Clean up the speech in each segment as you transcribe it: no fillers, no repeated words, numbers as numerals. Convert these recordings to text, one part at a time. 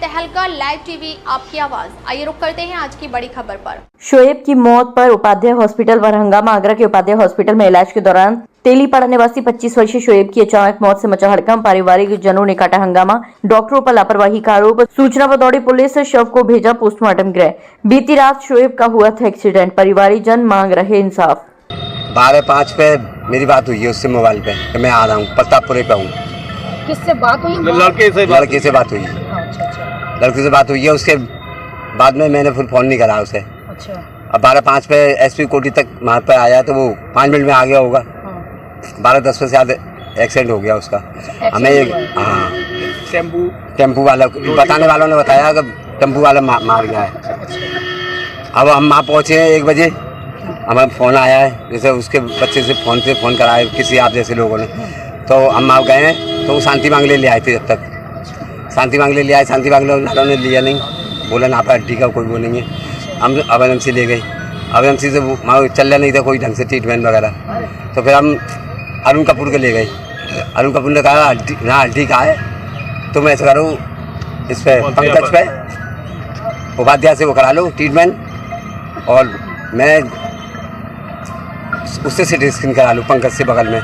तहलका live TV आपकी आवाज। आइए रुक करते हैं आज की बड़ी खबर पर। शोएब की मौत पर उपाध्याय हॉस्पिटल व हंगामा। आगरा के उपाध्याय हॉस्पिटल में इलाज के दौरान तेलीपाड़ा निवासी 25 वर्षीय शोएब की अचानक मौत से मचा हड़कंप। पारिवारिक जनों ने काटा हंगामा। डॉक्टरों पर लापरवाही का आरोप। सूचना पर दौड़ी पुलिस शव को भेजा पोस्टमार्टम गृह। बीती रात शोएब का हुआ था एक्सीडेंट। परिवारी जन मांग रहे इंसाफ। 12:05 पे मेरी बात हुई है उससे मोबाइल पे कि मैं आ रहा हूँ, प्रतापपुरे पे हूँ। किससे बात हुई? लड़के से बात हुई है। अच्छा। लड़के से बात हुई है। उसके बाद में मैंने फिर फ़ोन नहीं करा उसे। अच्छा। अब 12:05 पे एसपी कोटी तक वहाँ पे आया तो वो 5 मिनट में आ गया होगा। 12:10 पे शायद एक्सीडेंट हो गया उसका। हमें हाँ टेम्पू वाला बताने वालों ने बताया कि टेम्पू वाला मार गया है। अब हम वहाँ पहुँचे हैं 1 बजे। हमें फ़ोन आया है, जैसे उसके बच्चे से फ़ोन कराया किसी आप जैसे लोगों ने, तो हम वहाँ गए हैं तो वो शांति मांगले ले आए थे। जब तक शांति मांगले ले आए, शांति मांगले वालों ने लिया नहीं, बोला ना पर ठीक है कोई वो नहीं है। हम एमएनएमसी ले गए। एमएनएमसी से वहाँ चल रहा नहीं था कोई ढंग से ट्रीटमेंट वगैरह, तो फिर हम अरुण कपूर के ले गए। अरुण कपूर ने कहा ना हड्डी का है तो मैं ऐसा करूँ इस पर पंकज पे उपाध्याय से वो करा लो ट्रीटमेंट और मैं उससे सिटी स्कैन करा लूँ पंकज से बगल में।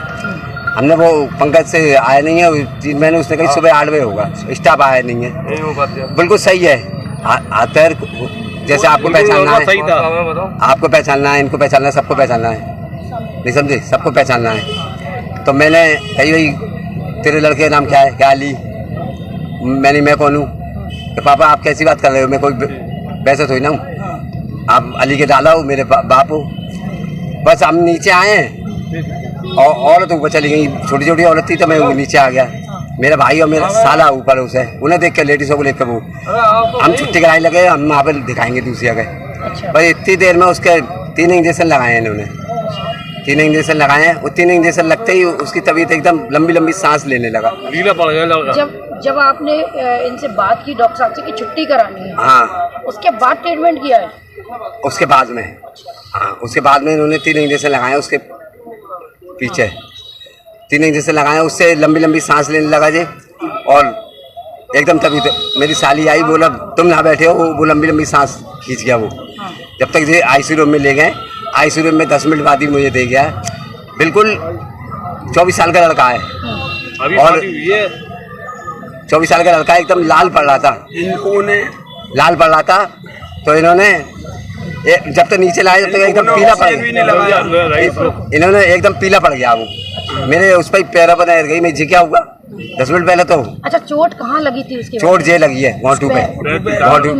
हमने वो पंकज से आया नहीं है ट्रीटमेंट, उसने कही सुबह 8 बजे होगा, स्टाफ आया नहीं है। बिल्कुल सही है। आतर जैसे आपको पहचानना है, आपको पहचानना है, इनको पहचानना है, सबको पहचानना है, नहीं समझे, सबको पहचानना है। तो मैंने कही भाई तेरे लड़के का नाम क्या है? क्या अली? मैं कौन हूँ? तो पापा आप कैसी बात कर रहे हो? मैं कोई वैसे थोड़ी ना हूँ, आप अली के डाला हो, मेरे बाप हो। बस हम नीचे आए हैं और औरत ऊपर चली गई, छोटी छोटी औरत थी तो मैं नीचे आ गया। मेरा भाई और मेरा साला ऊपर उसे, उन्हें देख के लेडीज़ों को लेकर वो हम छुट्टी कराने लगे। हम वहाँ पर दिखाएंगे दूसरी जगह। पर इतनी देर में उसके 3 इंजेक्शन लगाए हैं इन्होंने। 3 इंजेक्शन लगाए हैं। वो 3 इंजेक्शन लगते ही उसकी तबीयत एकदम लंबी लंबी सांस लेने लगा। जब आपने इनसे बात की डॉक्टर साहब से कि छुट्टी करानी है, हाँ, उसके बाद ट्रीटमेंट किया है? उसके बाद में हाँ, उसके बाद में इन्होंने 3 इंजेक्शन लगाए उसके पीछे। 3 इंजेक्शन लगाए, उससे लंबी लंबी सांस लेने लगा जी। और एकदम तभी मेरी साली आई, बोला तुम ना बैठे हो, वो लंबी लंबी सांस खींच गया वो। जब तक ये आईसीयू रूम में ले गए, आईसीयू रूम में 10 मिनट बाद ही मुझे दे गया। बिल्कुल 24 साल का लड़का है और 24 साल का लड़का एकदम लाल पड़ रहा था। इन्होंने लाल पड़ रहा था तो इन्होंने जब तक नीचे लाए जब तक एकदम पीला पड़ गया। इन्होंने एकदम पीला पड़ गया वो। मेरे उस पर पैरा पर गिर गई। मैं जी क्या हुआ 10 मिनट पहले तो। अच्छा, चोट कहाँ लगी थी उसकी? चोट जे लगी है वहाँ पे,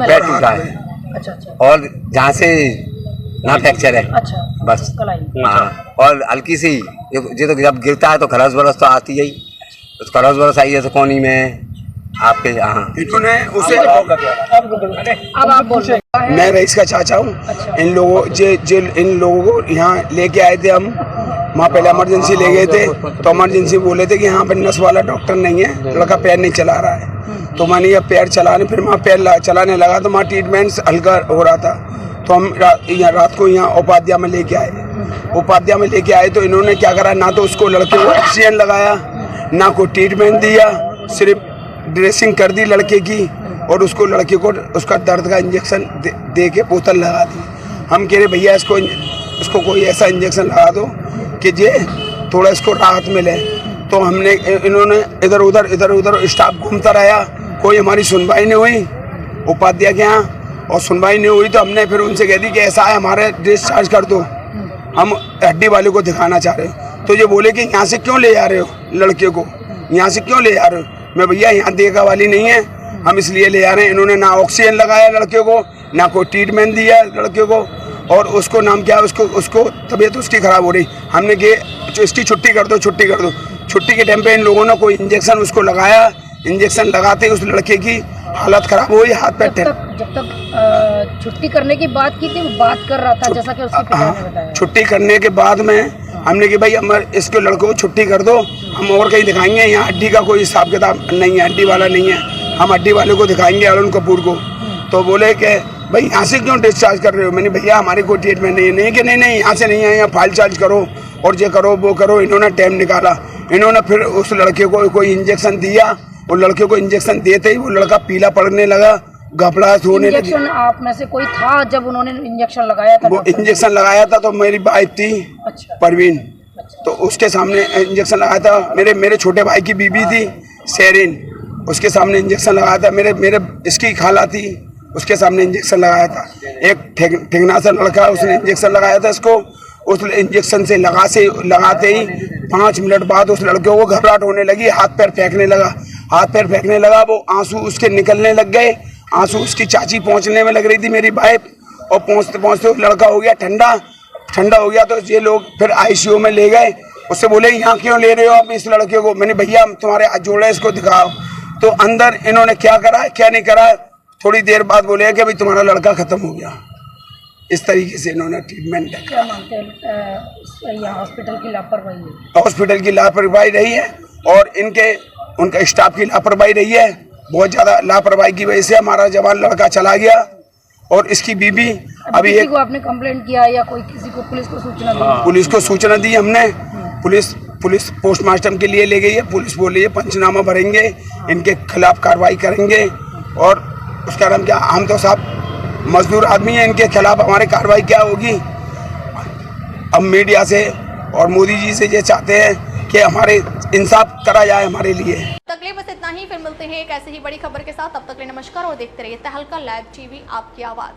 पैर टूटा है। अच्छा। और जहाँ से ना फ्रैक्चर है। अच्छा, बस हाँ। और हल्की सी ये तो जब गिरता है तो खरस बरस तो आती है ही, तो खरस बरस आई है तो कोनी में आपके यहाँ इन्होंने उसे। अब आप बोल। मैं रईस का चाचा हूँ। अच्छा। इन लोगों को यहाँ लेके आए थे हम। वहाँ पहले इमरजेंसी ले गए थे तो इमरजेंसी बोले थे कि यहाँ पर नस वाला डॉक्टर नहीं है, लड़का पैर नहीं चला रहा है। तो मैंने ये पैर चलाने, फिर वहाँ पैर चलाने लगा तो वहाँ ट्रीटमेंट हल्का हो रहा था। तो हम रात को यहाँ उपाध्याय में लेके आए। उपाध्याय में लेके आए तो इन्होंने क्या करा, ना तो उसको लड़के को ऑक्सीजन लगाया, ना कोई ट्रीटमेंट दिया, सिर्फ ड्रेसिंग कर दी लड़के की और उसको लड़के को उसका दर्द का इंजेक्शन दे के बोतल लगा दी। हम कह रहे भैया इसको कोई ऐसा इंजेक्शन लगा दो कि जे थोड़ा इसको राहत मिले। तो हमने इन्होंने इधर उधर स्टाफ घूमता रहा, कोई हमारी सुनवाई नहीं हुई उपाध्याय के यहाँ। और सुनवाई नहीं हुई तो हमने फिर उनसे कह दी कि ऐसा है हमारे डिस्चार्ज कर दो, हम हड्डी वाले को दिखाना चाह रहे हो। तो ये बोले कि यहाँ से क्यों ले जा रहे हो लड़के को, यहाँ से क्यों ले जा रहे हो? मैं भैया यहाँ देखा वाली नहीं है, हम इसलिए ले जा रहे हैं। इन्होंने ना ऑक्सीजन लगाया लड़के को, ना कोई ट्रीटमेंट दिया लड़के को। और उसको नाम क्या है, उसको तबीयत उसकी ख़राब हो रही। हमने कि इसकी छुट्टी कर दो। छुट्टी के टाइम पे इन लोगों ने कोई इंजेक्शन उसको लगाया। इंजेक्शन लगाते उस लड़के की हालत ख़राब हुई, हाथ पैर जब तक छुट्टी करने की बात की थी वो बात कर रहा था, जैसा कि उसके पिता ने बताया। छुट्टी करने के बाद में हमने कि भाई हम इसके लड़कों को छुट्टी कर दो, हम और कहीं दिखाएंगे। यहाँ हड्डी का कोई हिसाब किताब नहीं है, हड्डी वाला नहीं है, हम हड्डी वाले को दिखाएंगे अरुण कपूर को। तो बोले कि भाई यहाँ से क्यों डिस्चार्ज कर रहे हो? मैंने भैया हमारी कोई ट्रीटमेंट नहीं कि नहीं यहाँ से नहीं है, यहाँ फाइल चार्ज करो और ये करो वो करो। इन्होंने टाइम निकाला, इन्होंने फिर उस लड़के को कोई इंजेक्शन दिया वो लड़के को इंजेक्शन देते ही वो लड़का पीला पड़ने लगा, घबराहट होने लगी। इंजेक्शन आप में से कोई था जब उन्होंने इंजेक्शन लगाया था? वो इंजेक्शन लगाया था तो मेरी वाइफ थी अच्छा। परवीन, तो उसके सामने इंजेक्शन लगाया था। मेरे छोटे भाई की बीबी थी शेरिन, उसके सामने इंजेक्शन लगाया था। मेरे इसकी खाला थी, उसके सामने इंजेक्शन लगाया था। एक ठेंगना सा लड़का, उसने इंजेक्शन लगाया था इसको। उस इंजेक्शन से लगाते ही 5 मिनट बाद उस लड़के को घबराहट होने लगी, हाथ पैर फेंकने लगा। वो आंसू उसके निकलने लग गए, आंसू उसकी चाची पहुंचने में लग रही थी मेरी वाइफ, और पहुंचते पहुंचते लड़का हो गया ठंडा हो गया। तो ये लोग फिर आईसीयू में ले गए। उससे बोले यहाँ क्यों ले रहे हो आप इस लड़के को? मैंने भैया तुम्हारे हाथ जोड़े, इसको दिखाओ। तो अंदर इन्होंने क्या करा क्या नहीं करा, थोड़ी देर बाद बोले कि भाई तुम्हारा लड़का खत्म हो गया। इस तरीके से इन्होंने ट्रीटमेंट किया। क्या मानते हैं यहाँ हॉस्पिटल की लापरवाही है? हॉस्पिटल की लापरवाही रही है और उनका स्टाफ की लापरवाही रही है। बहुत ज़्यादा लापरवाही की वजह से हमारा जवान लड़का चला गया। और इसकी बीबी अभी किसी को आपने कंप्लेंट किया या कोई किसी को पुलिस को सूचना दी? पुलिस को सूचना दी हमने। पुलिस पोस्टमार्टम के लिए ले गई है। पुलिस बोल रही है पंचनामा भरेंगे, इनके खिलाफ कार्रवाई करेंगे। और उसका नाम क्या, हम तो साहब मजदूर आदमी है, इनके खिलाफ हमारी कार्रवाई क्या होगी? अब मीडिया से और मोदी जी से ये चाहते हैं कि हमारे इंसाफ करा जाए हमारे लिए। तकलीफ बस इतना ही, फिर मिलते हैं एक ऐसे ही बड़ी खबर के साथ। तब तक के लिए नमस्कार और देखते रहिए तहलका लाइव टीवी, आपकी आवाज।